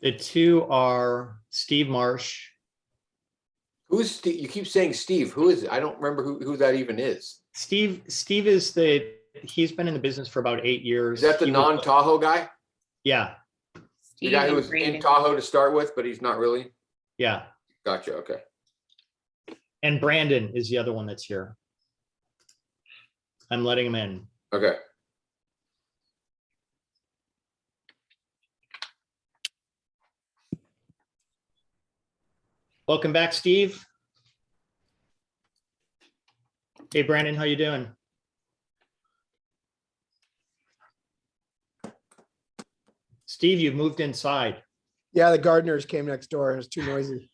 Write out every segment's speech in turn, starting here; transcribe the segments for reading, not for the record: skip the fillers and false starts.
The two are Steve Marsh. Who's Steve? You keep saying Steve. Who is it? I don't remember who that even is. Steve he's been in the business for about 8 years. Is that the non-Tahoe guy? Yeah. The guy who was in Tahoe to start with, but he's not really? Yeah. Gotcha, okay. And Brandon is the other one that's here. I'm letting him in. Okay. Welcome back, Steve. Hey, Brandon, how you doing? Steve, you've moved inside. Yeah, the gardeners came next door. It was too noisy.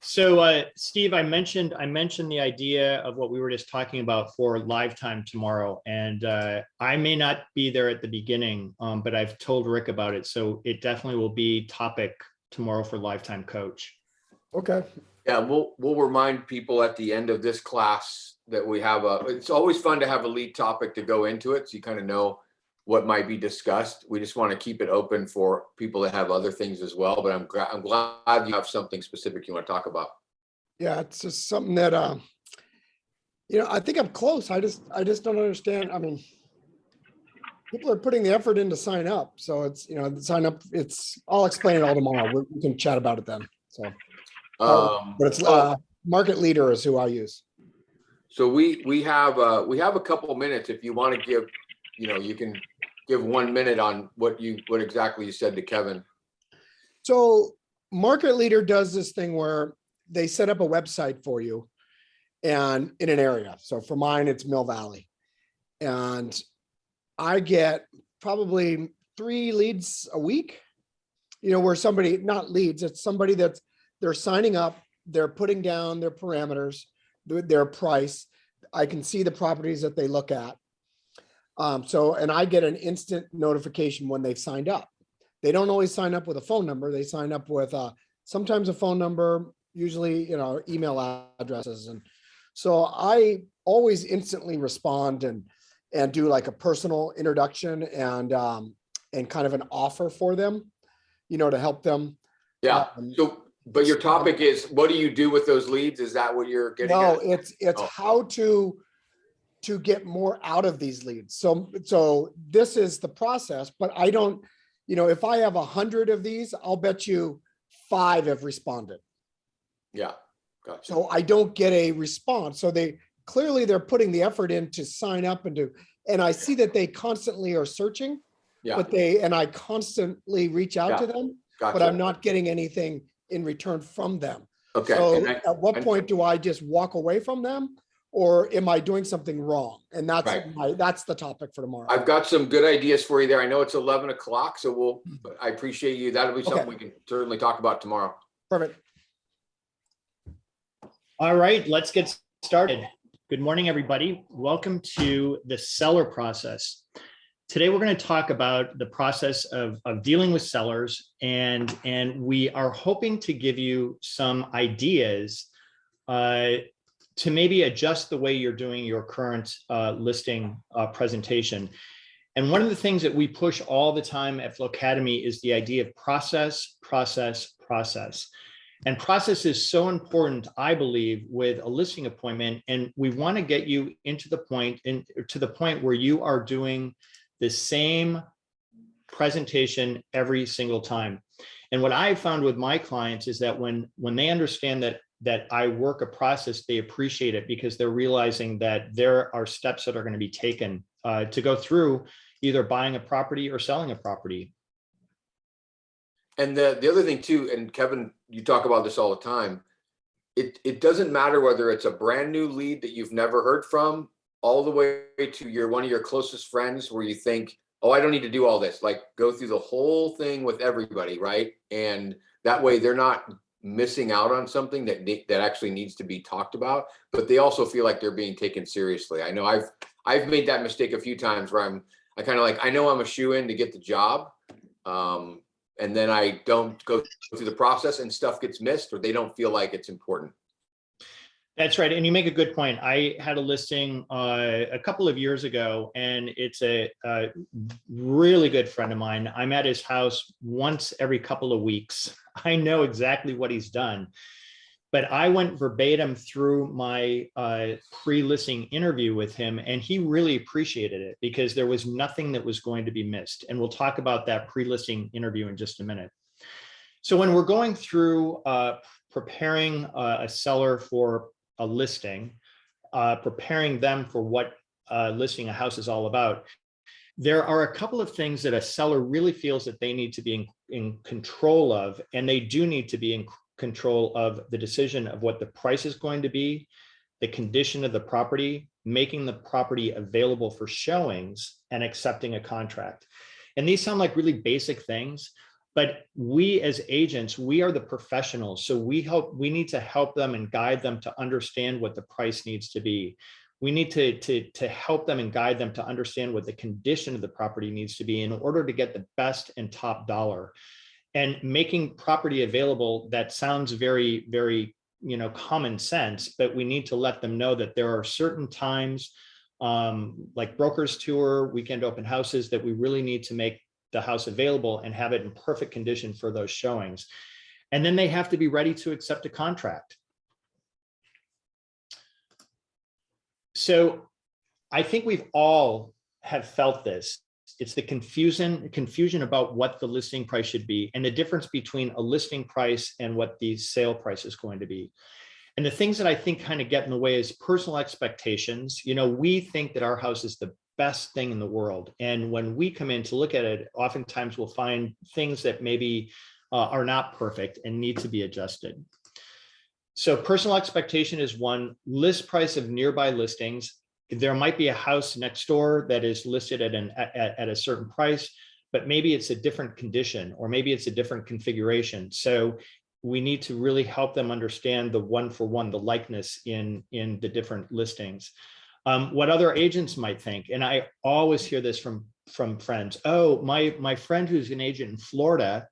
So, Steve, I mentioned the idea of what we were just talking about for live time tomorrow, and I may not be there at the beginning, but I've told Rick about it, so it definitely will be topic tomorrow for Lifetime Coach. Okay. Yeah, we'll remind people at the end of this class that we have it's always fun to have a lead topic to go into it, so you kind of know what might be discussed. We just want to keep it open for people that have other things as well, but I'm glad you have something specific you want to talk about. Yeah, it's just something that I think I'm close. I just don't understand. I mean, people are putting the effort in to sign up. So it's, sign up. I'll explain it all tomorrow. We can chat about it then. So but it's Market Leader is who I use. So we have a couple minutes if you want to give, you can give 1 minute on what exactly you said to Kevin. So Market Leader does this thing where they set up a website for you and in an area. So for mine, it's Mill Valley. And I get probably 3 leads a week, where somebody, not leads, it's somebody they're signing up, they're putting down their parameters, their price. I can see the properties that they look at. And I get an instant notification when they've signed up. They don't always sign up with a phone number. They sign up with sometimes a phone number, usually, email addresses. And so I always instantly respond and do like a personal introduction and kind of an offer for them, to help them. Yeah. But your topic is, what do you do with those leads? Is that what you're getting at? No, it's how to get more out of these leads. So this is the process, but I don't, if I have 100 of these, I'll bet you 5 have responded. Yeah. Gotcha. So I don't get a response. So they're putting the effort in to sign up and I see that they constantly are searching, yeah. and I constantly reach out to them, gotcha. But I'm not getting anything in return from them. Okay. So at what point do I just walk away from them? Or am I doing something wrong? And that's the topic for tomorrow. I've got some good ideas for you there. I know it's 11 o'clock, so I appreciate you. That'll be something we can certainly talk about tomorrow. Perfect. All right, let's get started. Good morning, everybody. Welcome to the seller process. Today, we're going to talk about the process of dealing with sellers, and we are hoping to give you some ideas to maybe adjust the way you're doing your current listing presentation. And one of the things that we push all the time at Flowcademy is the idea of process, process, process. And process is so important, I believe, with a listing appointment. And we want to get you to the point where you are doing the same presentation every single time. And what I've found with my clients is that when they understand that I work a process, they appreciate it because they're realizing that there are steps that are going to be taken to go through either buying a property or selling a property. And the other thing too, and Kevin, you talk about this all the time, it doesn't matter whether it's a brand new lead that you've never heard from, all the way to one of your closest friends where you think, oh, I don't need to do all this. Like, go through the whole thing with everybody, right? And that way they're not missing out on something that actually needs to be talked about, but they also feel like they're being taken seriously. I know I've made that mistake a few times where I kind of like, I know I'm a shoe-in to get the job. And then I don't go through the process and stuff gets missed, or they don't feel like it's important. That's right. And you make a good point. I had a listing a couple of years ago, and it's a really good friend of mine. I'm at his house once every couple of weeks. I know exactly what he's done. But I went verbatim through my pre-listing interview with him, and he really appreciated it because there was nothing that was going to be missed. And we'll talk about that pre-listing interview in just a minute. So when we're going through preparing a seller for a listing, preparing them for what listing a house is all about, there are a couple of things that a seller really feels that they need to be in control of, and they do need to be in control of the decision of what the price is going to be, the condition of the property, making the property available for showings, and accepting a contract. And these sound like really basic things, but we as agents, we are the professionals. So we need to help them and guide them to understand what the price needs to be. We need to help them and guide them to understand what the condition of the property needs to be in order to get the best and top dollar. And making property available, that sounds very, very, common sense, but we need to let them know that there are certain times, like brokers tour, weekend open houses, that we really need to make the house available and have it in perfect condition for those showings. And then they have to be ready to accept a contract. So I think we've all have felt this. It's the confusion about what the listing price should be and the difference between a listing price and what the sale price is going to be. And the things that I think kind of get in the way is personal expectations. We think that our house is the best thing in the world. And when we come in to look at it, oftentimes we'll find things that maybe are not perfect and need to be adjusted. So personal expectation is one. List price of nearby listings. There might be a house next door that is listed at a certain price, but maybe it's a different condition, or maybe it's a different configuration. So we need to really help them understand the one-for-one, the likeness in the different listings. What other agents might think, and I always hear this from friends. Oh, my friend who's an agent in Florida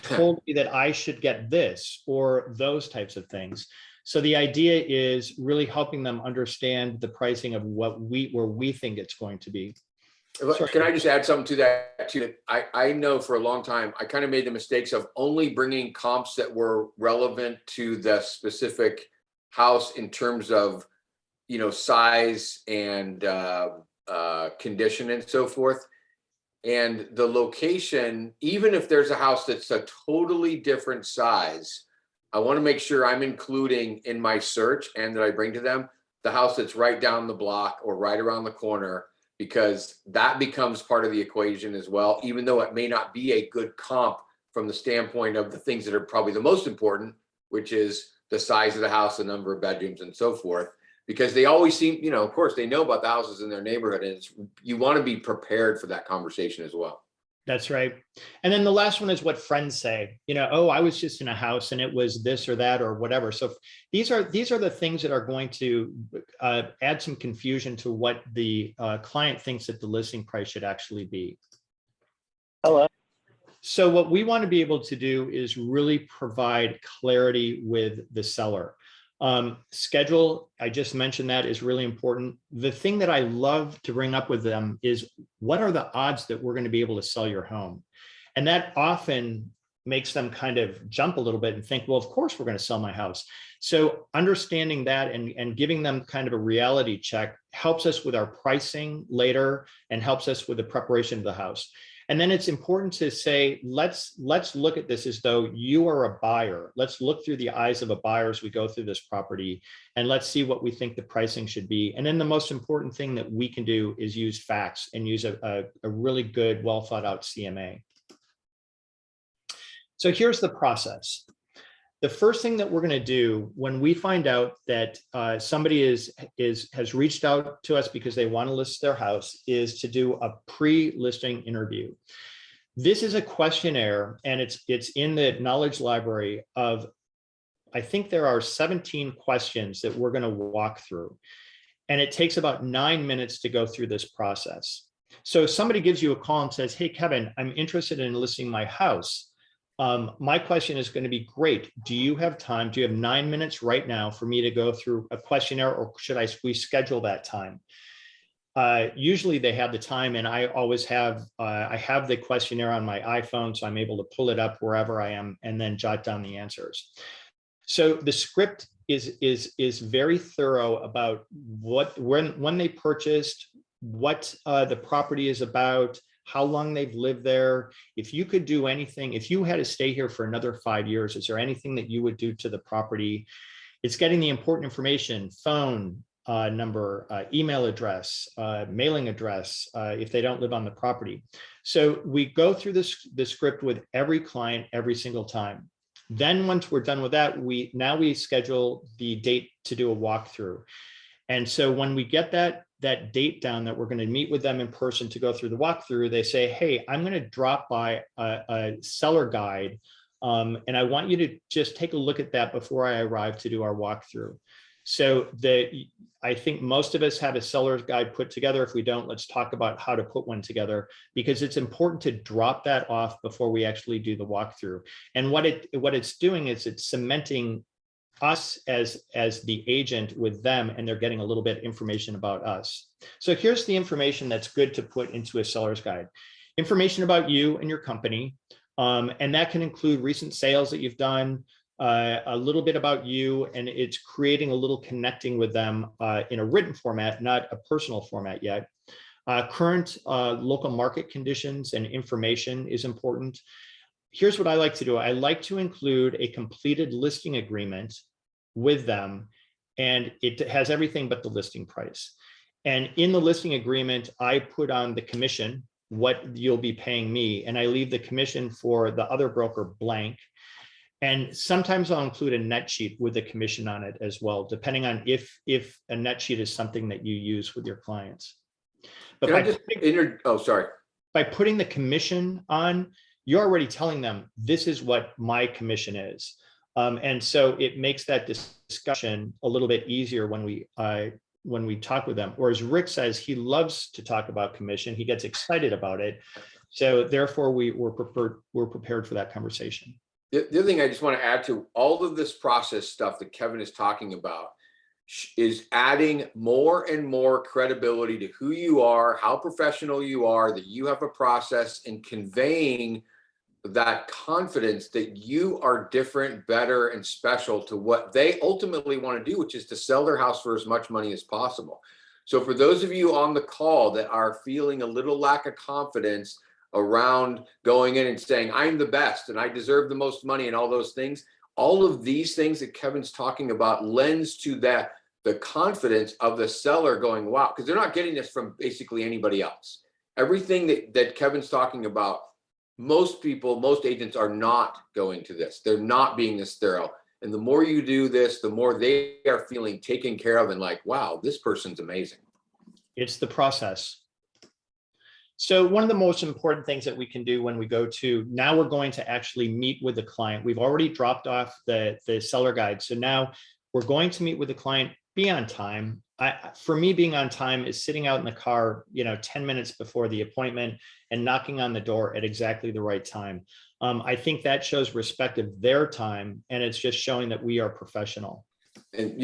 told me that I should get this, or those types of things. So the idea is really helping them understand the pricing of where we think it's going to be. Sorry. Can I just add something to that too? I know for a long time, I kind of made the mistakes of only bringing comps that were relevant to the specific house in terms of, size and condition and so forth. And the location, even if there's a house that's a totally different size, I want to make sure I'm including in my search and that I bring to them the house that's right down the block or right around the corner, because that becomes part of the equation as well, even though it may not be a good comp from the standpoint of the things that are probably the most important, which is the size of the house, the number of bedrooms and so forth, because they always seem, of course, they know about the houses in their neighborhood, and you want to be prepared for that conversation as well. That's right. And then the last one is what friends say, oh, I was just in a house and it was this or that or whatever. So these are the things that are going to add some confusion to what the client thinks that the listing price should actually be. Hello. So what we want to be able to do is really provide clarity with the seller. Schedule, I just mentioned, that is really important. The thing that I love to bring up with them is, what are the odds that we're going to be able to sell your home? And that often makes them kind of jump a little bit and think, well, of course we're going to sell my house. So understanding that and giving them kind of a reality check helps us with our pricing later and helps us with the preparation of the house. And then it's important to say, let's look at this as though you are a buyer. Let's look through the eyes of a buyer as we go through this property, and let's see what we think the pricing should be. And then the most important thing that we can do is use facts and use a really good, well thought out CMA. So here's the process. The first thing that we're going to do when we find out that somebody has reached out to us because they want to list their house is to do a pre-listing interview. This is a questionnaire, and it's in the knowledge library of, I think there are 17 questions that we're going to walk through. And it takes about 9 minutes to go through this process. So if somebody gives you a call and says, hey, Kevin, I'm interested in listing my house, My question is going to be, great. Do you have time? Do you have 9 minutes right now for me to go through a questionnaire, or should I reschedule that time? Usually they have the time, and I always have, I have the questionnaire on my iPhone, so I'm able to pull it up wherever I am and then jot down the answers. So the script is very thorough about when they purchased, what the property is about, how long they've lived there. If you could do anything, if you had to stay here for another 5 years, is there anything that you would do to the property? It's getting the important information: phone number, email address, mailing address, if they don't live on the property. So we go through the script with every client every single time. Then once we're done with that, we schedule the date to do a walkthrough. And so when we get that date down that we're going to meet with them in person to go through the walkthrough, they say, hey, I'm going to drop by a seller guide, and I want you to just take a look at that before I arrive to do our walkthrough. So I think most of us have a seller's guide put together. If we don't, let's talk about how to put one together, because it's important to drop that off before we actually do the walkthrough. And what it's doing is it's cementing us as the agent with them, and they're getting a little bit of information about us. So here's the information that's good to put into a seller's guide: information about you and your company. And that can include recent sales that you've done, a little bit about you, and it's creating a little connecting with them in a written format, not a personal format yet. Current local market conditions and information is important. Here's what I like to do. I like to include a completed listing agreement with them, and it has everything but the listing price. And in the listing agreement, I put on the commission, what you'll be paying me, and I leave the commission for the other broker blank. And sometimes I'll include a net sheet with the commission on it as well, depending on if a net sheet is something that you use with your clients. But by putting the commission on, you're already telling them this is what my commission is. And so it makes that discussion a little bit easier when we talk with them. Or as Rick says, he loves to talk about commission. He gets excited about it. So therefore we're prepared for that conversation. The other thing I just want to add to all of this process stuff that Kevin is talking about is adding more and more credibility to who you are, how professional you are, that you have a process, and conveying that confidence that you are different, better, and special to what they ultimately want to do, which is to sell their house for as much money as possible. So for those of you on the call that are feeling a little lack of confidence around going in and saying, I'm the best and I deserve the most money and all those things, all of these things that Kevin's talking about lends to that, the confidence of the seller going, wow, because they're not getting this from basically anybody else. Everything that Kevin's talking about, most people, most agents are not going to this. They're not being this thorough. And the more you do this, the more they are feeling taken care of and like, wow, this person's amazing. It's the process. So one of the most important things that we can do when we go to, now we're going to actually meet with the client. We've already dropped off the seller guide. So now we're going to meet with the client, be on time. For me, being on time is sitting out in the car, 10 minutes before the appointment and knocking on the door at exactly the right time. I think that shows respect of their time, and it's just showing that we are professional. And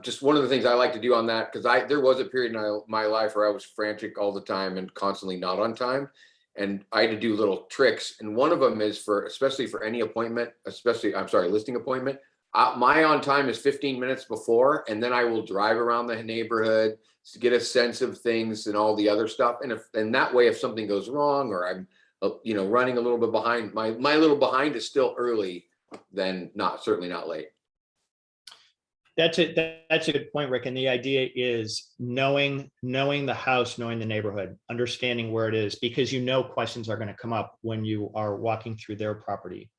just one of the things I like to do on that, because there was a period in my life where I was frantic all the time and constantly not on time, and I had to do little tricks. And one of them is especially for any appointment, listing appointment. My on time is 15 minutes before, and then I will drive around the neighborhood to get a sense of things and all the other stuff. And that way, if something goes wrong or I'm running a little bit behind, my little behind is still early, then certainly not late. That's a good point, Rick. And the idea is knowing the house, knowing the neighborhood, understanding where it is, because questions are going to come up when you are walking through their property.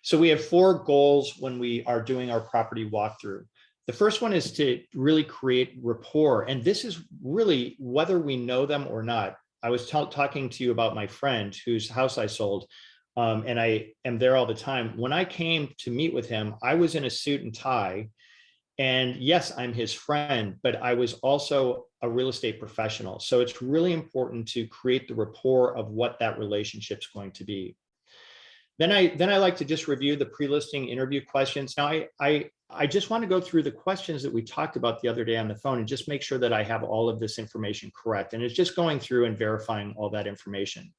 So we have 4 goals when we are doing our property walkthrough. The first one is to really create rapport. And this is really whether we know them or not. I was talking to you about my friend whose house I sold, and I am there all the time. When I came to meet with him, I was in a suit and tie. And yes, I'm his friend, but I was also a real estate professional. So it's really important to create the rapport of what that relationship's going to be. Then I like to just review the pre-listing interview questions. Now, I just want to go through the questions that we talked about the other day on the phone and just make sure that I have all of this information correct. And it's just going through and verifying all that information.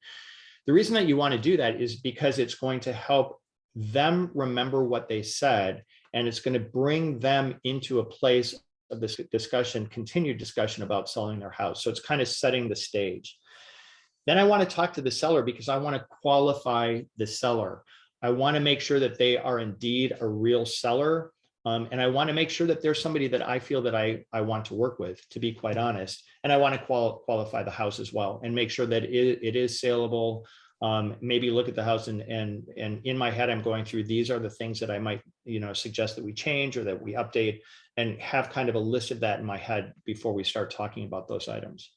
The reason that you want to do that is because it's going to help them remember what they said, and it's going to bring them into a place of this discussion, continued discussion about selling their house. So it's kind of setting the stage. Then I want to talk to the seller because I want to qualify the seller. I want to make sure that they are indeed a real seller. And I want to make sure that there's somebody that I feel that I want to work with, to be quite honest. And I want to qualify the house as well and make sure that it is saleable. Maybe look at the house and in my head, I'm going through, these are the things that I might, suggest that we change or that we update, and have kind of a list of that in my head before we start talking about those items.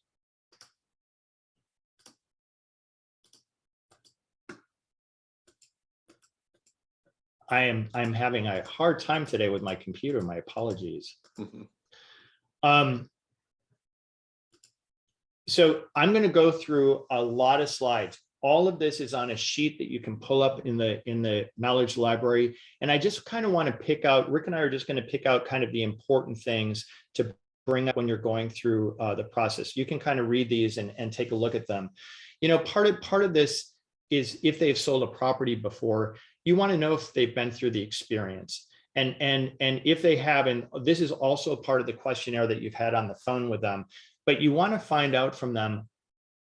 I'm having a hard time today with my computer. My apologies. So I'm going to go through a lot of slides. All of this is on a sheet that you can pull up in the knowledge library. And I just kind of want to pick out, Rick and I are just going to pick out kind of the important things to bring up when you're going through the process. You can kind of read these and take a look at them. Part of this is if they've sold a property before, you want to know if they've been through the experience. And if they haven't, this is also part of the questionnaire that you've had on the phone with them, but you want to find out from them.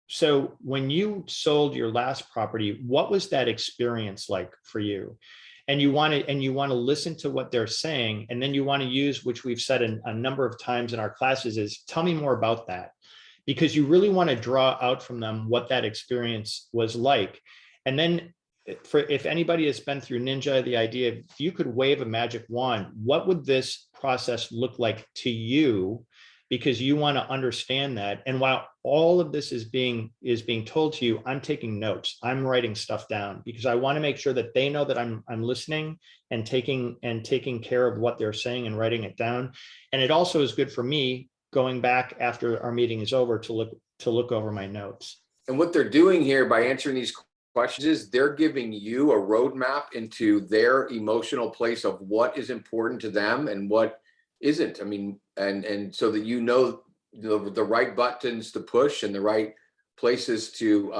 So when you sold your last property, what was that experience like for you? And you want to listen to what they're saying. And then you want to use, which we've said a number of times in our classes, is tell me more about that, because you really want to draw out from them what that experience was like. And then if anybody has been through Ninja, the idea of if you could wave a magic wand, what would this process look like to you? Because you want to understand that. And while all of this is being told to you, I'm taking notes. I'm writing stuff down because I want to make sure that they know that I'm listening and taking care of what they're saying and writing it down. And it also is good for me going back after our meeting is over to look over my notes. And what they're doing here by answering these questions is they're giving you a roadmap into their emotional place of what is important to them and what isn't. I mean, and so that the right buttons to push and the right places to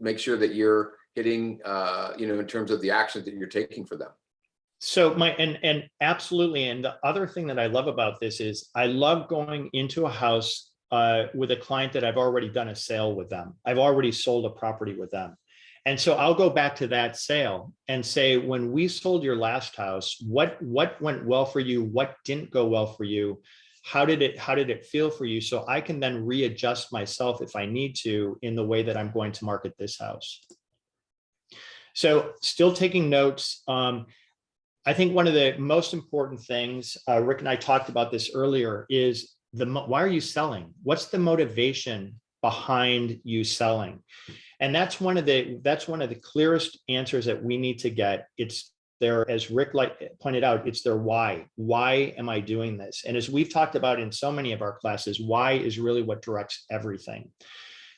make sure that you're hitting, in terms of the actions that you're taking for them. So and absolutely. And the other thing that I love about this is I love going into a house with a client that I've already done a sale with them. I've already sold a property with them. And so I'll go back to that sale and say, when we sold your last house, what went well for you? What didn't go well for you? How did it feel for you? So I can then readjust myself if I need to in the way that I'm going to market this house. So still taking notes. I think one of the most important things, Rick and I talked about this earlier, is why are you selling? What's the motivation behind you selling? And that's one of the clearest answers that we need to get. It's their, as Rick pointed out, it's their why. Why am I doing this? And as we've talked about in so many of our classes, why is really what directs everything.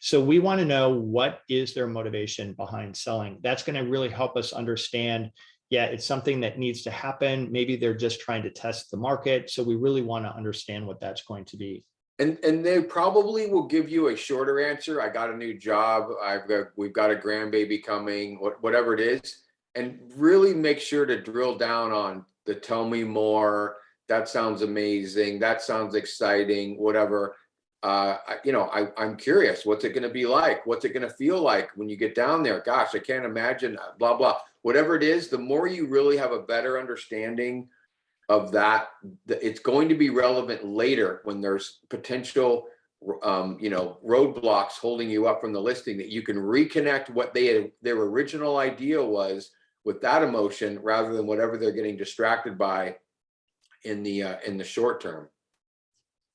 So we want to know what is their motivation behind selling. That's going to really help us understand, yeah, it's something that needs to happen. Maybe they're just trying to test the market. So we really want to understand what that's going to be. And they probably will give you a shorter answer. I got a new job. We've got a grandbaby coming, whatever it is. And really make sure to drill down on the tell me more. That sounds amazing. That sounds exciting, whatever. I'm curious, what's it going to be like? What's it going to feel like when you get down there? Gosh, I can't imagine, blah, blah, whatever it is. The more you really have a better understanding of that, it's going to be relevant later when there's potential, roadblocks holding you up from the listing, that you can reconnect what their original idea was with that emotion rather than whatever they're getting distracted by in the short term.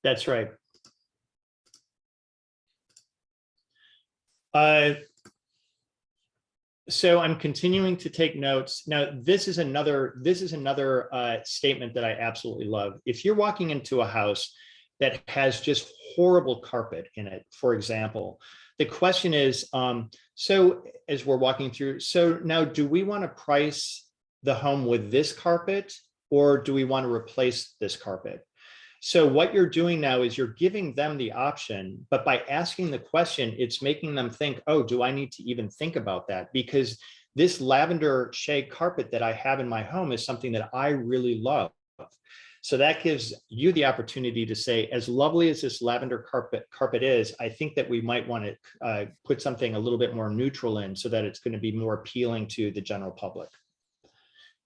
That's right. So I'm continuing to take notes. Now, this is another statement that I absolutely love. If you're walking into a house that has just horrible carpet in it, for example, the question is, So as we're walking through, so now do we want to price the home with this carpet or do we want to replace this carpet? So what you're doing now is you're giving them the option, but by asking the question, it's making them think, oh, do I need to even think about that? Because this lavender shade carpet that I have in my home is something that I really love. So that gives you the opportunity to say, as lovely as this lavender carpet is, I think that we might want to put something a little bit more neutral in so that it's going to be more appealing to the general public.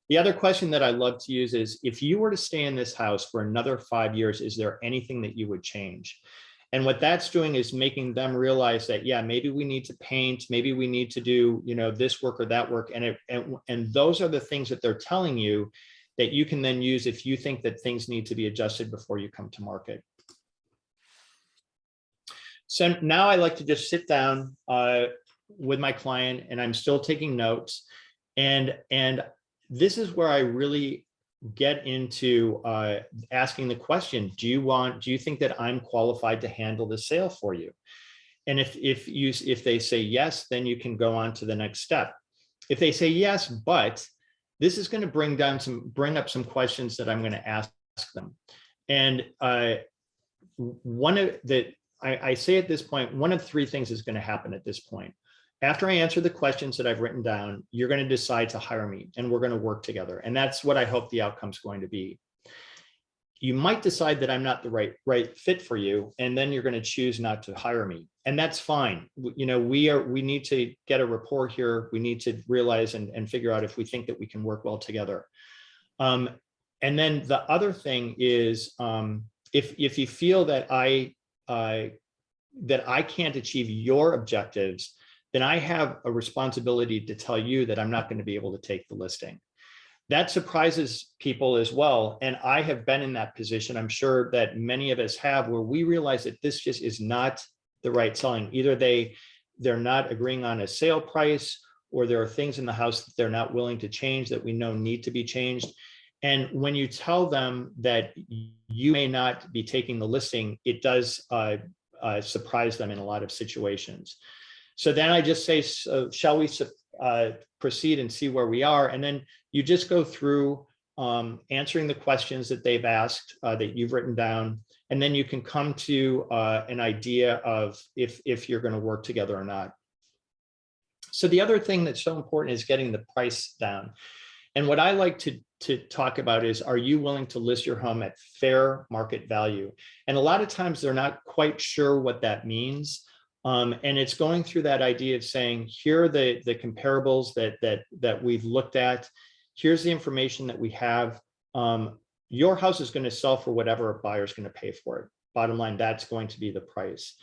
The other question that I love to use is, if you were to stay in this house for another 5 years, is there anything that you would change? And what that's doing is making them realize that, yeah, maybe we need to paint, maybe we need to do, this work or that work. And those are the things that they're telling you that you can then use if you think that things need to be adjusted before you come to market. So now I like to just sit down with my client, and I'm still taking notes. And this is where I really get into asking the question, do you think that I'm qualified to handle the sale for you? And if they say yes, then you can go on to the next step. If they say yes, but this is going to bring up some questions that I'm going to ask them. And one of the, I say at this point, one of three things is going to happen at this point. After I answer the questions that I've written down, you're going to decide to hire me and we're going to work together. And that's what I hope the outcome's going to be. You might decide that I'm not the right fit for you, and then you're going to choose not to hire me. And that's fine. We need to get a rapport here. We need to realize and figure out if we think that we can work well together. And then the other thing is, if you feel that I can't achieve your objectives, then I have a responsibility to tell you that I'm not going to be able to take the listing. That surprises people as well. And I have been in that position. I'm sure that many of us have, where we realize that this just is not the right selling. Either they're not agreeing on a sale price, or there are things in the house that they're not willing to change that we know need to be changed. And when you tell them that you may not be taking the listing, it does surprise them in a lot of situations. So then I just say, shall we proceed and see where we are? And then you just go through answering the questions that they've asked, that you've written down, and then you can come to an idea of if you're going to work together or not. So the other thing that's so important is getting the price down. And what I like to talk about is, are you willing to list your home at fair market value? And a lot of times they're not quite sure what that means. And it's going through that idea of saying, here are the comparables that we've looked at. Here's the information that we have. Your house is going to sell for whatever a buyer is going to pay for it. Bottom line, that's going to be the price.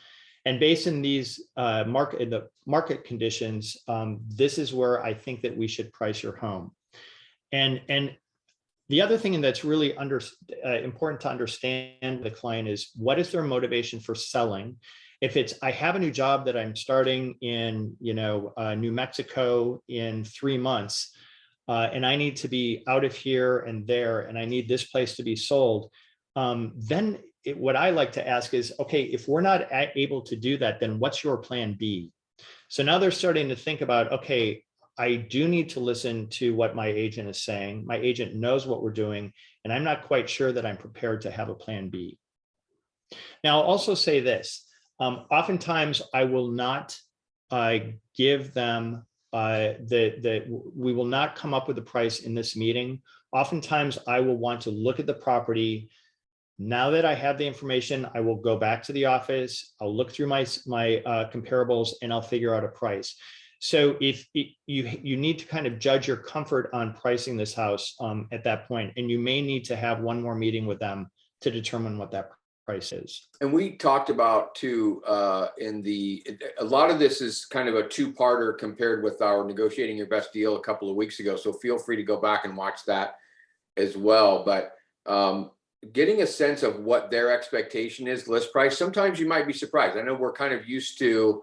And based on these market conditions, this is where I think that we should price your home. And the other thing that's really important to understand the client is, what is their motivation for selling? If it's, I have a new job that I'm starting in, New Mexico in 3 months, and I need to be out of here and there, and I need this place to be sold, then what I like to ask is, okay, if we're not able to do that, then what's your plan B? So now they're starting to think about, okay, I do need to listen to what my agent is saying. My agent knows what we're doing, and I'm not quite sure that I'm prepared to have a plan B. Now, I'll also say this. Oftentimes I will not give them we will not come up with a price in this meeting. Oftentimes I will want to look at the property. Now that I have the information, I will go back to the office. I'll look through my comparables, and I'll figure out a price. So if you need to kind of judge your comfort on pricing this house at that point, and you may need to have one more meeting with them to determine what that price is. And we talked about too, a lot of this is kind of a two-parter compared with our negotiating your best deal a couple of weeks ago. So feel free to go back and watch that as well. But getting a sense of what their expectation is, list price, sometimes you might be surprised. I know we're kind of used to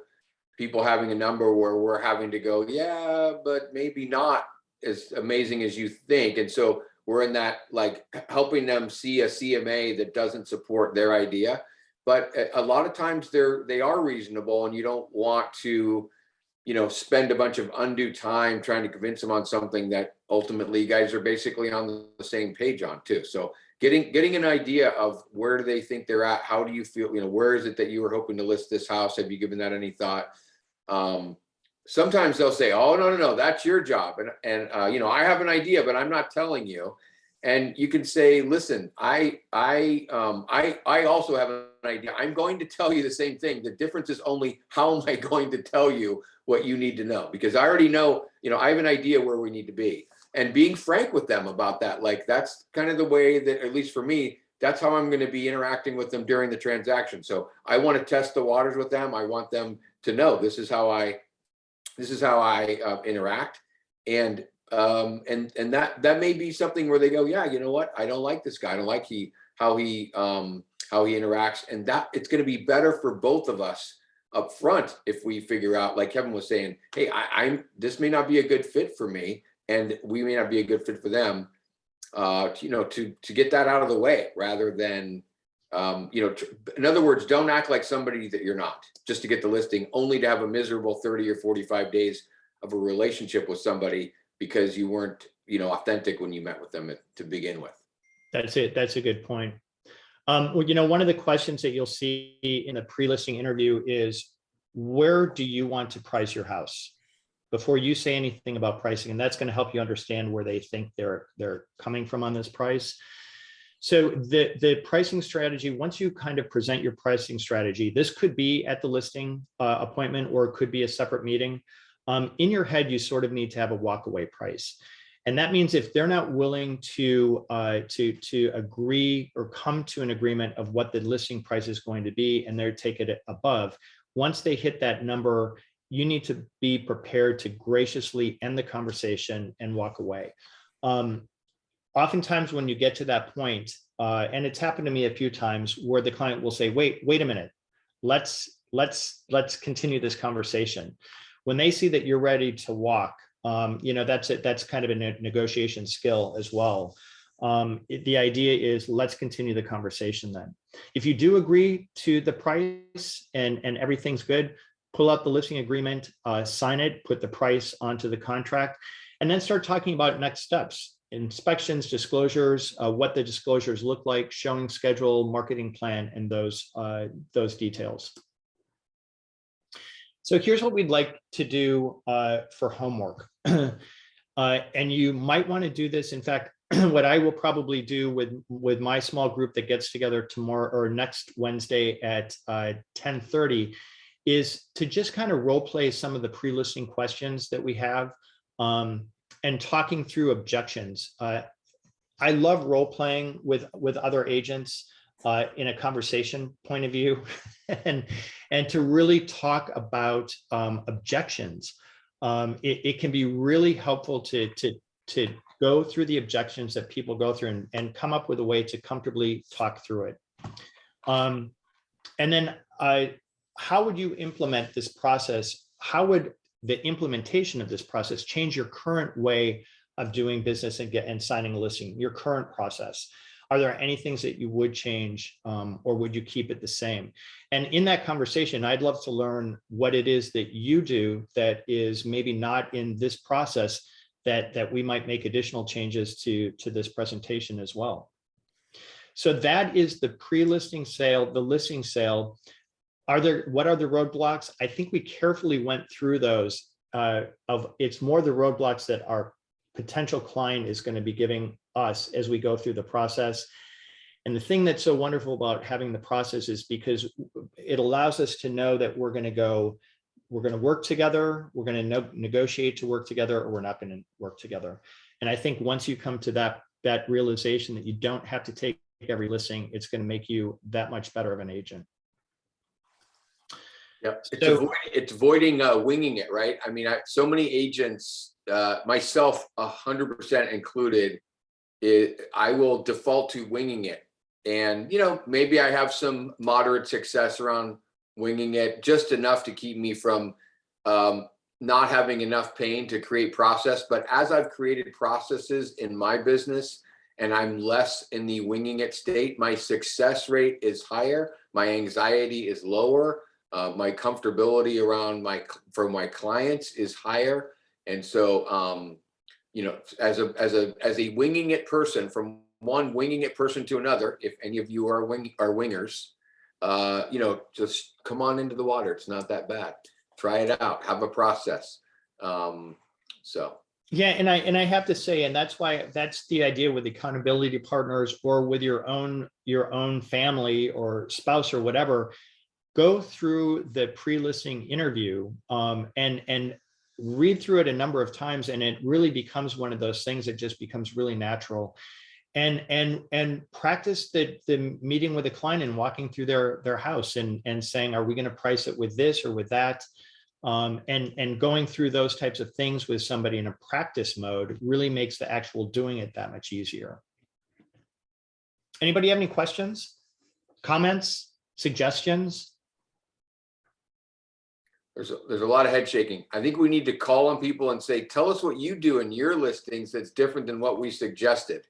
people having a number where we're having to go, yeah, but maybe not as amazing as you think. And so we're in that, like, helping them see a CMA that doesn't support their idea. But a lot of times they are reasonable, and you don't want to spend a bunch of undue time trying to convince them on something that ultimately you guys are basically on the same page on too. So getting an idea of where do they think they're at? How do you feel? Where is it that you were hoping to list this house? Have you given that any thought? Sometimes they'll say, "Oh, no, that's your job," and I have an idea, but I'm not telling you. And you can say, "Listen, I also have an idea. I'm going to tell you the same thing. The difference is only how am I going to tell you what you need to know? Because I already know, I have an idea where we need to be." And being frank with them about that, like that's kind of the way that, at least for me, that's how I'm going to be interacting with them during the transaction. So I want to test the waters with them. I want them to know this is how I interact, and that may be something where they go, yeah, you know what, I don't like this guy. I don't like how he interacts, and that it's going to be better for both of us up front if we figure out, like Kevin was saying, hey, this may not be a good fit for me, and we may not be a good fit for them. To get that out of the way rather than. In other words, don't act like somebody that you're not just to get the listing, only to have a miserable 30 or 45 days of a relationship with somebody because you weren't, authentic when you met with them to begin with. That's it. That's a good point. One of the questions that you'll see in a pre-listing interview is, where do you want to price your house? Before you say anything about pricing, and that's going to help you understand where they think they're coming from on this price. So the pricing strategy, once you kind of present your pricing strategy, this could be at the listing appointment, or it could be a separate meeting. In your head, you sort of need to have a walkaway price. And that means if they're not willing to agree or come to an agreement of what the listing price is going to be, and they're take it above, once they hit that number, you need to be prepared to graciously end the conversation and walk away. Oftentimes when you get to that point, and it's happened to me a few times, where the client will say, wait a minute, let's continue this conversation. When they see that you're ready to walk, that's it. That's kind of a negotiation skill as well. The idea is, let's continue the conversation then. If you do agree to the price and everything's good, pull out the listing agreement, sign it, put the price onto the contract, and then start talking about next steps. Inspections, disclosures, what the disclosures look like, showing schedule, marketing plan, and those details. So here's what we'd like to do for homework. And you might want to do this. In fact, what I will probably do with my small group that gets together tomorrow or next Wednesday at 10:30 is to just kind of role play some of the pre-listing questions that we have. And talking through objections. I love role playing with other agents in a conversation point of view, and to really talk about objections. It can be really helpful to go through the objections that people go through and come up with a way to comfortably talk through it. And then how would you implement this process? How would the implementation of this process change your current way of doing business and signing a listing, your current process? Are there any things that you would change, or would you keep it the same? And in that conversation, I'd love to learn what it is that you do that is maybe not in this process, that we might make additional changes to this presentation as well. So that is the pre-listing sale, the listing sale. What are the roadblocks? I think we carefully went through those. It's more the roadblocks that our potential client is going to be giving us as we go through the process. And the thing that's so wonderful about having the process is because it allows us to know that we're going to work together, we're going to negotiate to work together, or we're not going to work together. And I think once you come to that realization that you don't have to take every listing, it's going to make you that much better of an agent. Yep. It's avoiding winging it, right? I mean, so many agents, myself 100% included, I will default to winging it. And, maybe I have some moderate success around winging it, just enough to keep me from not having enough pain to create process. But as I've created processes in my business and I'm less in the winging it state, my success rate is higher, my anxiety is lower. My comfortability around for my clients is higher. And so, you know, as a winging it person, from one winging it person to another, if any of you are wingers, you know, just come on into the water. It's not that bad. Try it out. Have a process. So. Yeah, and I have to say, and that's why that's the idea with accountability partners or with your own family or spouse or whatever. Go through the pre-listing interview and read through it a number of times, and it really becomes one of those things that just becomes really natural. And practice the meeting with a client and walking through their house and saying, are we going to price it with this or with that? And going through those types of things with somebody in a practice mode really makes the actual doing it that much easier. Anybody have any questions, comments, suggestions? There's a lot of head shaking. I think we need to call on people and say, tell us what you do in your listings that's different than what we suggested.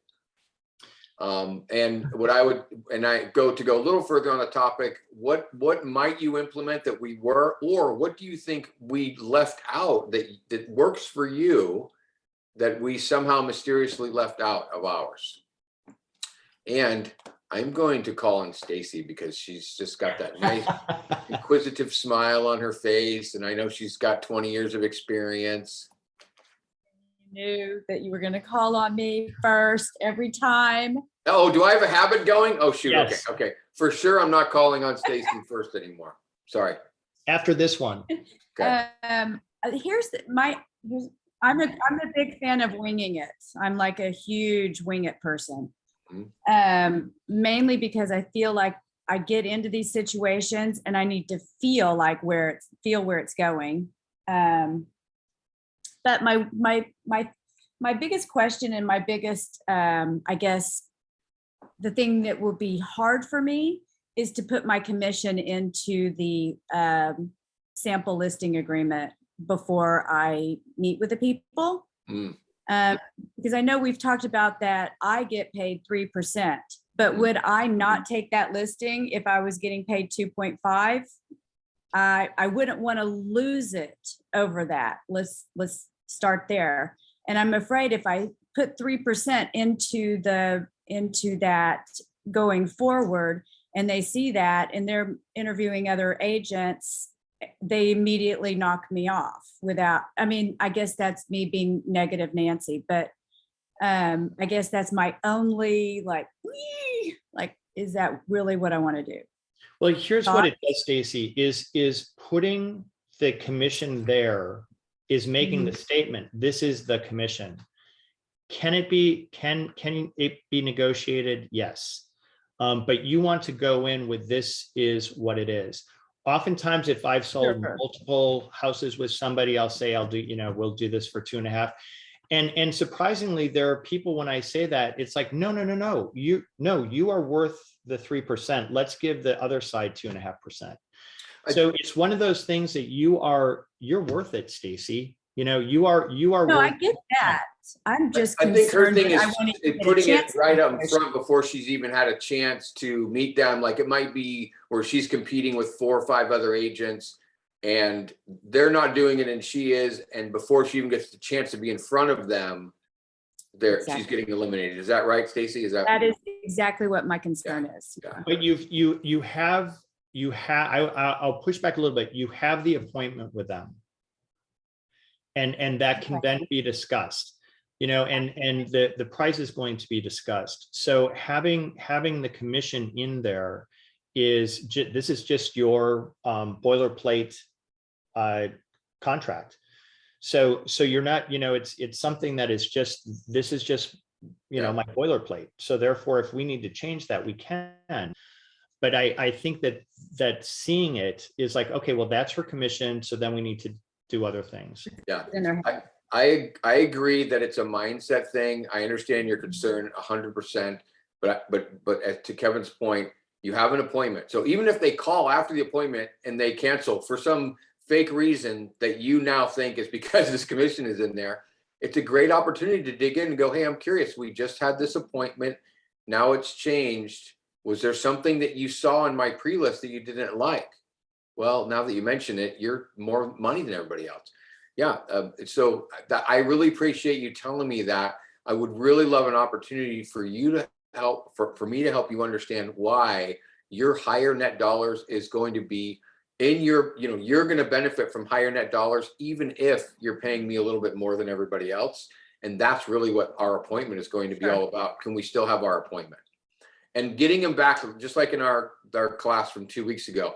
And what I would, and I go a little further on the topic, what might you implement that we were, or what do you think we left out that works for you that we somehow mysteriously left out of ours? And I'm going to call on Stacy because she's just got that nice inquisitive smile on her face. And I know she's got 20 years of experience. Knew that you were going to call on me first every time. Oh, do I have a habit going? Oh, shoot. Yes. Okay. For sure, I'm not calling on Stacy first anymore. Sorry. After this one. Okay. I'm a big fan of winging it. I'm like a huge wing it person. Mainly because I feel like I get into these situations and I need to feel like where it's going. But my biggest question and my biggest, I guess, the thing that will be hard for me is to put my commission into the sample listing agreement before I meet with the people. Because I know we've talked about that I get paid 3%, but would I not take that listing if I was getting paid 2.5? I wouldn't want to lose it over that. Let's start there. And I'm afraid if I put 3% into that going forward, and they see that and they're interviewing other agents, they immediately knock me off without, I mean, I guess that's me being negative Nancy, but I guess that's my only is that really what I want to do? Well, here's what it does, Stacy, is putting the commission there is making the statement, this is the commission. Can it be negotiated? Yes. But you want to go in with this is what it is. Oftentimes, if I've sold multiple houses with somebody, I'll say, we'll do this for 2.5. And surprisingly, there are people when I say that, it's like, no, you are worth the 3%. Let's give the other side 2.5%. So it's one of those things that you're worth it, Stacy. You are. No, I get that. I'm just I think her thing is putting it right up front before she's even had a chance to meet them. Like it might be where she's competing with 4 or 5 other agents and they're not doing it and she is. And before she even gets the chance to be in front of them, she's getting eliminated. Is that right, Stacy? That is exactly what my concern is. Yeah. Yeah. But I'll push back a little bit. You have the appointment with them. And that can then be discussed, and the price is going to be discussed. So having the commission in there this is just your boilerplate contract. So you're not, it's something that is this is just my boilerplate. So therefore, if we need to change that, we can. But I think that seeing it is like, okay, well, that's her commission. So then we need to do other things. Yeah, I agree that it's a mindset thing. I understand your concern 100%, but to Kevin's point, you have an appointment. So even if they call after the appointment and they cancel for some fake reason that you now think is because this commission is in there, it's a great opportunity to dig in and go, hey, I'm curious. We just had this appointment. Now it's changed. Was there something that you saw in my pre-list that you didn't like? Well, now that you mention it, you're more money than everybody else. Yeah. So that I really appreciate you telling me that. I would really love an opportunity for you to help, for me to help you understand why your higher net dollars is going to be in your, you're going to benefit from higher net dollars, even if you're paying me a little bit more than everybody else. And that's really what our appointment is going to be all about. Can we still have our appointment? And getting them back, just like in our class from 2 weeks ago,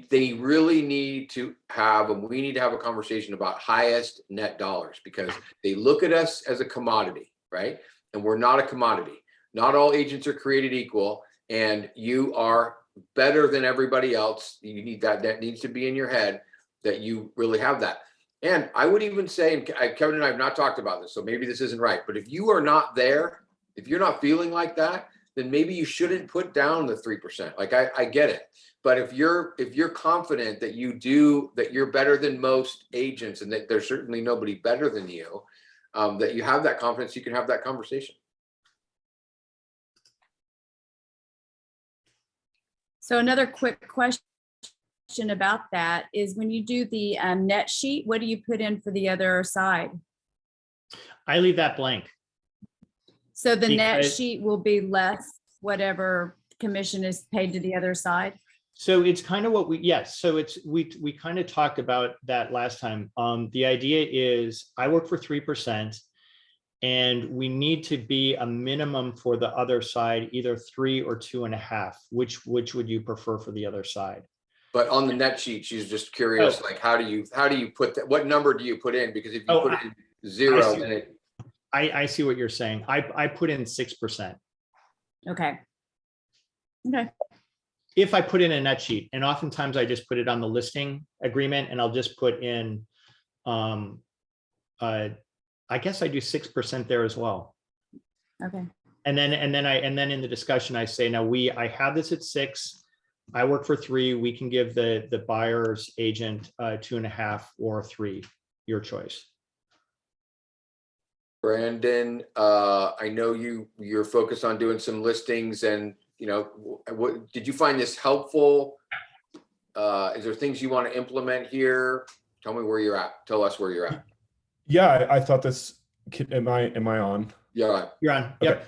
they really need to have, and we need to have a conversation about highest net dollars, because they look at us as a commodity, right? And we're not a commodity. Not all agents are created equal, and you are better than everybody else. You need that needs to be in your head, that you really have that. And I would even say, and Kevin and I have not talked about this, so maybe this isn't right, but if you are not there, if you're not feeling like that, then maybe you shouldn't put down the 3%. Like I get it. But if you're confident that you're better than most agents, and that there's certainly nobody better than you, that you have that confidence, you can have that conversation. So another quick question about that is, when you do the net sheet, what do you put in for the other side? I leave that blank. So the net Because- sheet will be less whatever commission is paid to the other side? So it's kind of what we kind of talked about that last time. The idea is I work for 3%, and we need to be a minimum for the other side, either 3 or 2.5. Which would you prefer for the other side? But on the net sheet, she's just curious, like, how do you put that? What number do you put in? Because if you put it in 0, then it. I see what you're saying. I put in 6%. Okay. Okay. If I put in a net sheet, and oftentimes I just put it on the listing agreement, and I'll just put in, I guess I do 6% there as well. Okay. And then in the discussion, I say, now I have this at 6. I work for 3. We can give the buyer's agent 2.5 or 3, your choice. Brandon, I know you're focused on doing some listings, and what did you find this helpful? Is there things you want to implement here? Tell me where you're at. Tell us where you're at. Yeah, I thought this. Am I on? Yeah. You're on. Yep.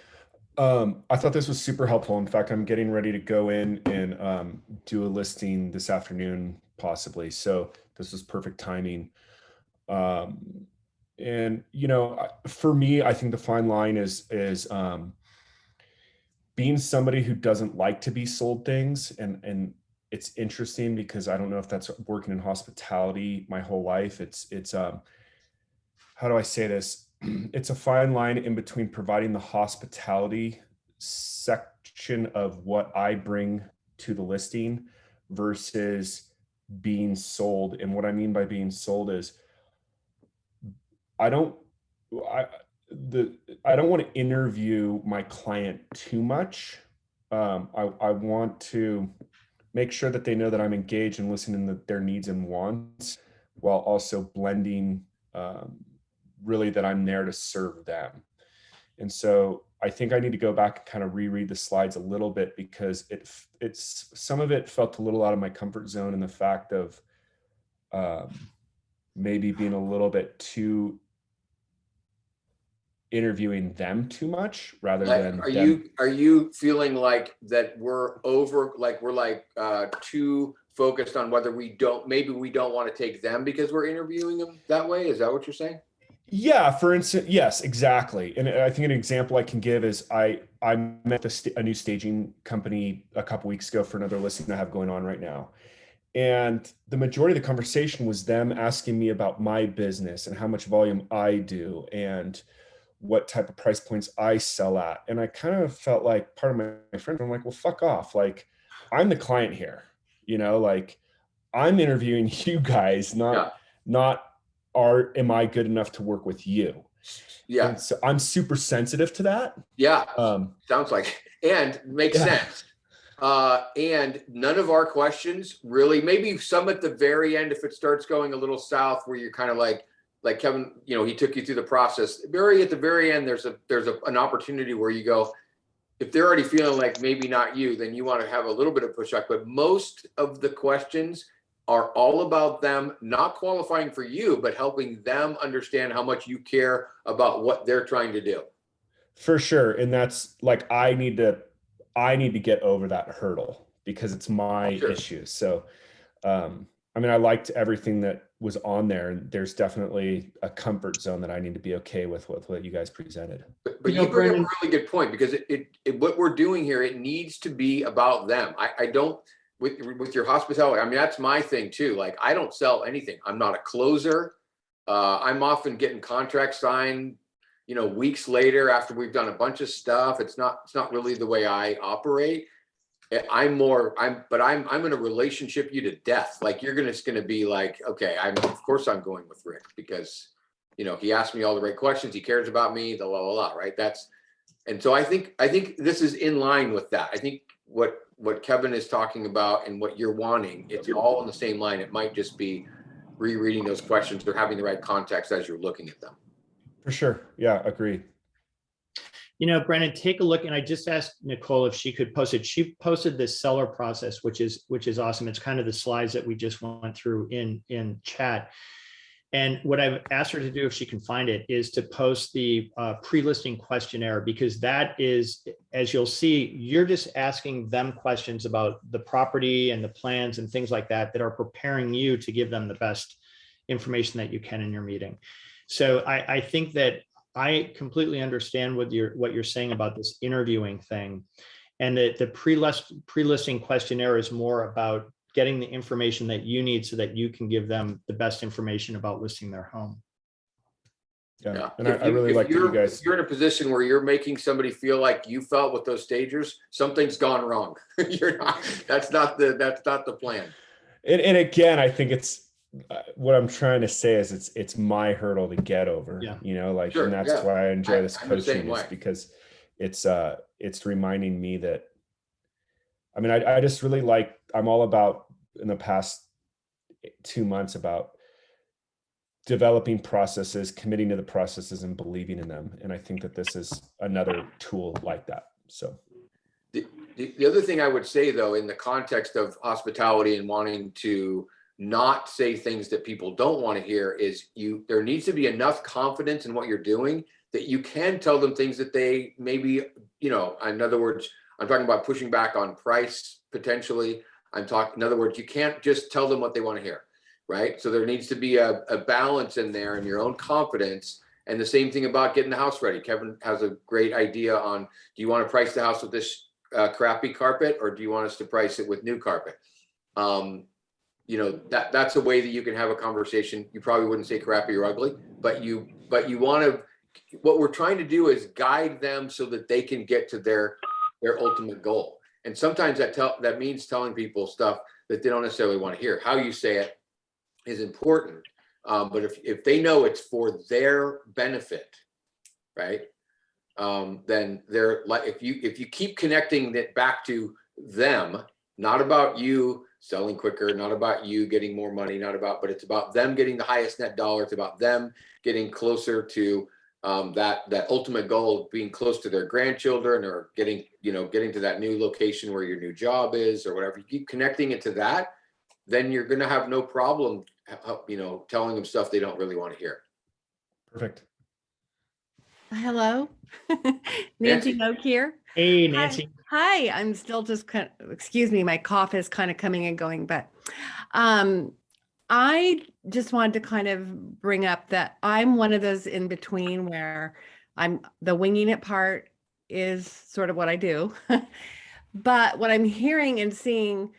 I thought this was super helpful. In fact, I'm getting ready to go in and do a listing this afternoon, possibly. So this is perfect timing. And for me, I think the fine line is being somebody who doesn't like to be sold things. And it's interesting because I don't know if that's working in hospitality my whole life. It's how do I say this? It's a fine line in between providing the hospitality section of what I bring to the listing versus being sold. And what I mean by being sold is I don't want to interview my client too much. I want to make sure that they know that I'm engaged and listening to their needs and wants, while also blending really that I'm there to serve them. And so I think I need to go back and kind of reread the slides a little bit, because it's some of it felt a little out of my comfort zone, in the fact of maybe being a little bit too interviewing them too much rather than Are you feeling like that we're too focused on whether we don't want to take them because we're interviewing them that way? Is that what you're saying? Yeah, for instance, yes, exactly. And I think an example I can give is I met a new staging company a couple weeks ago for another listing I have going on right now. And the majority of the conversation was them asking me about my business and how much volume I do and what type of price points I sell at. And I kind of felt like part of my friends, I'm like, well, fuck off. Like, I'm the client here, like I'm interviewing you guys, not am I good enough to work with you? Yeah. And so I'm super sensitive to that. Yeah. Sounds like, and makes sense. And none of our questions really, maybe some at the very end, if it starts going a little south, where you're kind of like Kevin, he took you through the process. At the very end, there's an opportunity where you go, if they're already feeling like maybe not you, then you want to have a little bit of pushback. But most of the questions are all about them not qualifying for you, but helping them understand how much you care about what they're trying to do. For sure. And that's like, I need to get over that hurdle because it's my Sure. issue. So, I mean, I liked everything that was on there, and there's definitely a comfort zone that I need to be okay with what you guys presented. But You know, you bring up Brendan- a really good point, because what we're doing here, it needs to be about them. I don't, with your hospitality, I mean, that's my thing too. Like, I don't sell anything. I'm not a closer. I'm often getting contracts signed, weeks later after we've done a bunch of stuff. It's not really the way I operate. I'm going to relationship you to death. Like, you're just going to be like, okay, of course I'm going with Rick, because, he asked me all the right questions. He cares about me, the la, right? And so I think this is in line with that. I think what Kevin is talking about and what you're wanting, it's all in the same line. It might just be rereading those questions or having the right context as you're looking at them. For sure. Yeah, agreed. Brennan, take a look. And I just asked Nicole if she could post it. She posted this seller process, which is awesome. It's kind of the slides that we just went through in chat. And what I've asked her to do, if she can find it, is to post the pre-listing questionnaire, because that is, as you'll see, you're just asking them questions about the property and the plans and things like that are preparing you to give them the best information that you can in your meeting. So I think that I completely understand what you're saying about this interviewing thing, and that the pre-listing questionnaire is more about getting the information that you need so that you can give them the best information about listing their home. Yeah. And I really like that you guys. If you're in a position where you're making somebody feel like you felt with those stagers, something's gone wrong. That's not the plan. And again, I think it's what I'm trying to say is it's my hurdle to get over. Yeah. Sure, and that's yeah. why I enjoy this I'm the same coaching, is way. because it's reminding me that, I mean, I just really I'm all about, in the past 2 months, about developing processes, committing to the processes, and believing in them. And I think that this is another tool like that. So the other thing I would say, though, in the context of hospitality and wanting to not say things that people don't want to hear, is there needs to be enough confidence in what you're doing that you can tell them things that they maybe, in other words, I'm talking about pushing back on price potentially. In other words, you can't just tell them what they want to hear, right? So there needs to be a balance in there in your own confidence. And the same thing about getting the house ready. Kevin has a great idea on, do you want to price the house with this crappy carpet, or do you want us to price it with new carpet? That's a way that you can have a conversation. You probably wouldn't say crappy or ugly, but you want to, what we're trying to do is guide them so that they can get to their ultimate goal. And sometimes that means telling people stuff that they don't necessarily want to hear. How you say it is important. But if they know it's for their benefit, right? Then they're like, if you keep connecting it back to them, not about you selling quicker, not about you getting more money, but it's about them getting the highest net dollar. It's about them getting closer to that ultimate goal of being close to their grandchildren, or getting to that new location where your new job is, or whatever. You keep connecting it to that, then you're going to have no problem, telling them stuff they don't really want to hear. perfect. Hello, Nancy. Nancy Oak here. Hey, Nancy. Hi, I'm still just excuse me, my cough is kind of coming and going, but I just wanted to kind of bring up that I'm one of those in between where the winging it part is sort of what I do. But what I'm hearing and seeing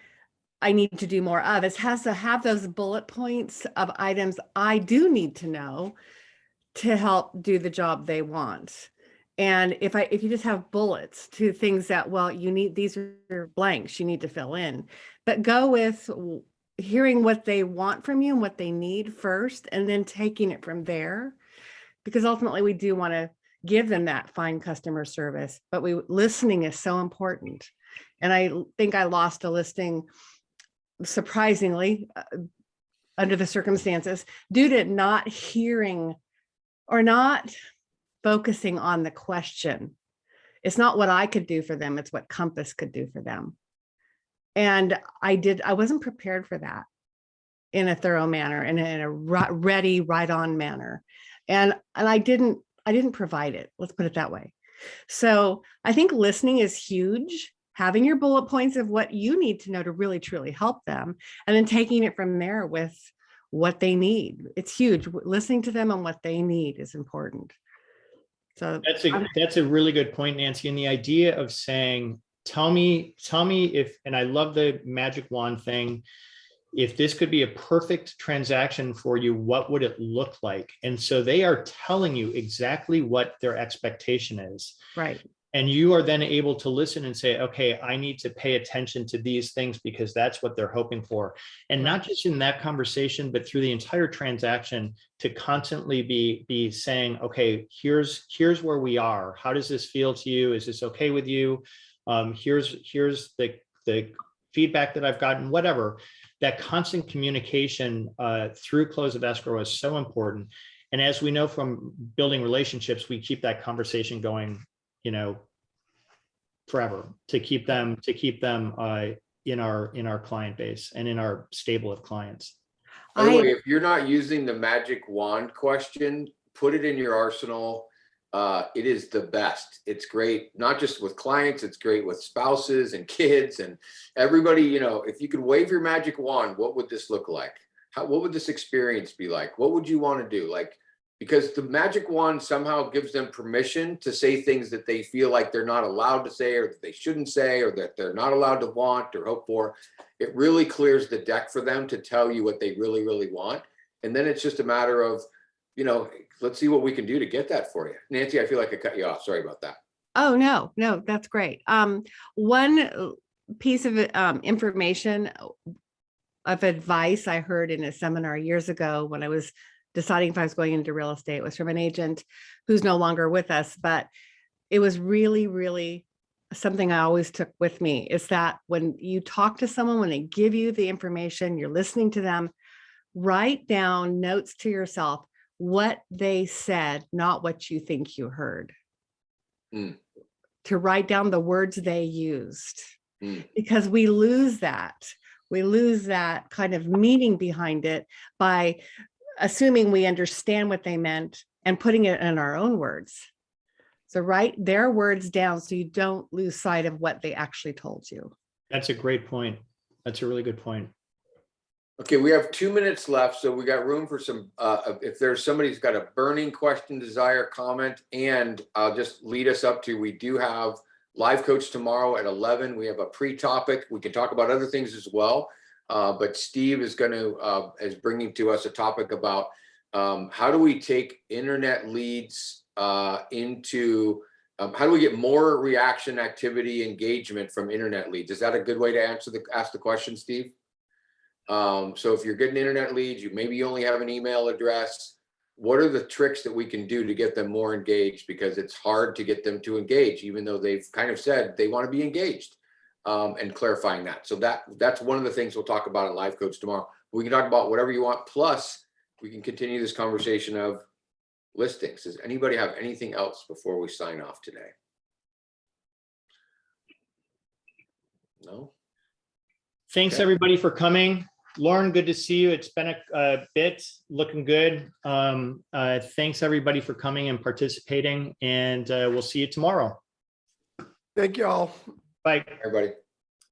I need to do more of has to have those bullet points of items I do need to know to help do the job they want. And if you just have bullets to things that, well, these are blanks you need to fill in, but go with hearing what they want from you and what they need first, and then taking it from there, because ultimately we do want to give them that fine customer service, but listening is so important. And I think I lost a listing, surprisingly, under the circumstances, due to not hearing or not focusing on the question. It's not what I could do for them, it's what Compass could do for them. And I wasn't prepared for that. in a thorough manner and in a ready, right on manner. And I didn't provide it. Let's put it that way. So I think listening is huge. Having your bullet points of what you need to know to really, truly help them, and then taking it from there with what they need. It's huge. Listening to them on what they need is important. So That's a really good point, Nancy. And the idea of saying, tell me if, and I love the magic wand thing, if this could be a perfect transaction for you, what would it look like? And so they are telling you exactly what their expectation is. right. And you are then able to listen and say, okay, I need to pay attention to these things because that's what they're hoping for. And not just in that conversation, but through the entire transaction, to constantly be saying, okay, here's where we are. How does this feel to you? Is this okay with you? Here's the feedback that I've gotten, whatever. That constant communication through close of escrow is so important. And as we know from building relationships, we keep that conversation going, forever, to keep them in our client base and in our stable of clients. By the way, if you're not using the magic wand question, put it in your arsenal. It is the best. It's great, not just with clients, it's great with spouses and kids and everybody. If you could wave your magic wand, what would this look like? What would this experience be like? What would you want to do? Because the magic wand somehow gives them permission to say things that they feel like they're not allowed to say, or that they shouldn't say, or that they're not allowed to want or hope for. It really clears the deck for them to tell you what they really, really want. And then it's just a matter of, let's see what we can do to get that for you. Nancy, I feel like I cut you off. Sorry about that. Oh, no, that's great. One piece of information of advice I heard in a seminar years ago when I was deciding if I was going into real estate was from an agent who's no longer with us, but it was really, really something I always took with me, is that when you talk to someone, when they give you the information, you're listening to them, write down notes to yourself, what they said, not what you think you heard. To write down the words they used, because we lose that kind of meaning behind it by assuming we understand what they meant and putting it in our own words. So write their words down so you don't lose sight of what they actually told you. That's a great point. That's a really good point. Okay, we have 2 minutes left, so we got room for some, if there's somebody who's got a burning question, desire, comment, and I'll just lead us up to, we do have Live Coach tomorrow at 11. We have a pre-topic. We can talk about other things as well. But Steve is is bringing to us a topic about how do we take internet leads into, how do we get more reaction, activity, engagement from internet leads? Is that a good way to ask the question, Steve? So if you're getting internet leads, maybe you only have an email address. What are the tricks that we can do to get them more engaged? Because it's hard to get them to engage, even though they've kind of said they want to be engaged. And clarifying that. So that's one of the things we'll talk about at Live Coach tomorrow. We can talk about whatever you want. Plus, we can continue this conversation of listings. Does anybody have anything else before we sign off today? No? Thanks, Okay. everybody, for coming. Lauren, good to see you. It's been a bit, looking good. Thanks, everybody, for coming and participating, and we'll see you tomorrow. Thank you all. Bye. Everybody.